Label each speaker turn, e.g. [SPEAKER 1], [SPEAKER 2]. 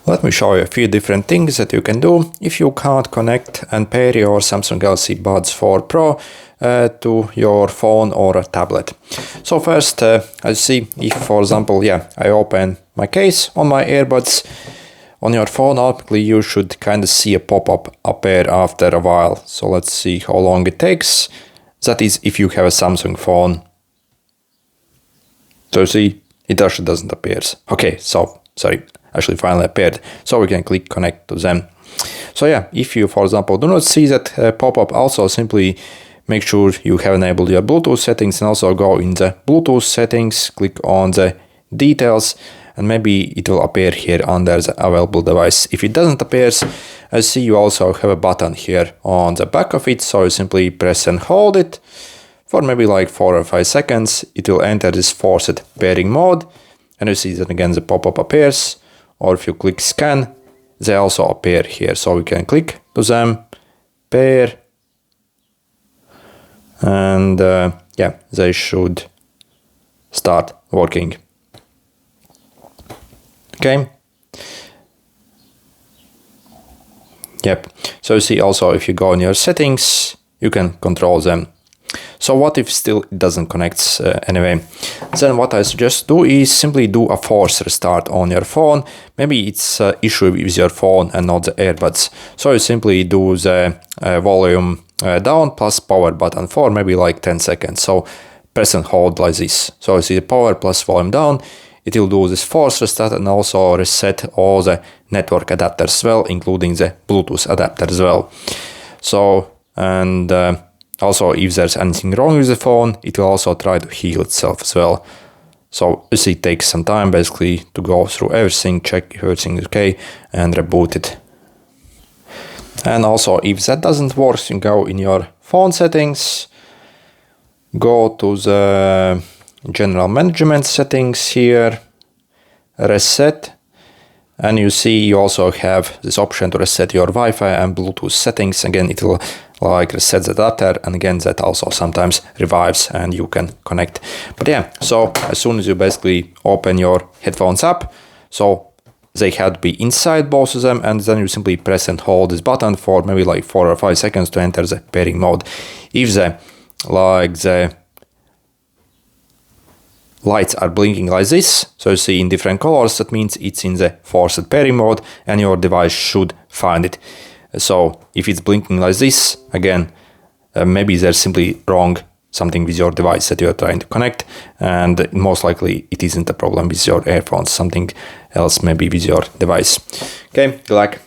[SPEAKER 1] Let me show you a few different things that you can do if you can't connect and pair your Samsung Galaxy Buds 4 Pro to your phone or a tablet. So first, as you see, if for example, I open my case on my earbuds, on your phone, ultimately you should kind of see a pop-up appear after a while. So let's see how long it takes. That is if you have a Samsung phone. So you see, it actually doesn't appear. Okay, so sorry, actually finally appeared. So we can click connect to them. So yeah, if you, for example, do not see that pop-up, also simply make sure you have enabled your Bluetooth settings and also go in the Bluetooth settings, click on the details, and maybe it will appear here under the available device. If it doesn't appear, I see you also have a button here on the back of it, so you simply press and hold it for maybe like 4 or 5 seconds. It will enter this forced pairing mode, and you see that again the pop-up appears. Or if you click scan, they also appear here, so we can click to them, pair, and they should start working. Okay. Yep. So you see also if you go in your settings, you can control them. So what if still it doesn't connect anyway? Then what I suggest do is simply do a force restart on your phone. Maybe it's an issue with your phone and not the earbuds. So you simply do the volume down plus power button for maybe like 10 seconds. So press and hold like this. So you see the power plus volume down. It will do this force restart and also reset all the network adapters as well, including the Bluetooth adapter as well. So, and also if there's anything wrong with the phone, it will also try to heal itself as well. So you see it takes some time basically to go through everything, check if everything is okay, and reboot it. And also if that doesn't work, you go in your phone settings, go to the general management settings here, reset, and you see you also have this option to reset your Wi-Fi and Bluetooth settings. Again, it will like reset the adapter, and again that also sometimes revives and you can connect. But yeah, so as soon as you basically open your headphones up, so they have to be inside both of them, and then you simply press and hold this button for maybe like 4 or 5 seconds to enter the pairing mode. If the lights are blinking like this, so you see in different colors, that means it's in the forced pairing mode and your device should find it. So if it's blinking like this, again, maybe there's simply wrong something with your device that you're trying to connect, and most likely it isn't a problem with your earphones, something else maybe with your device. Okay, good luck.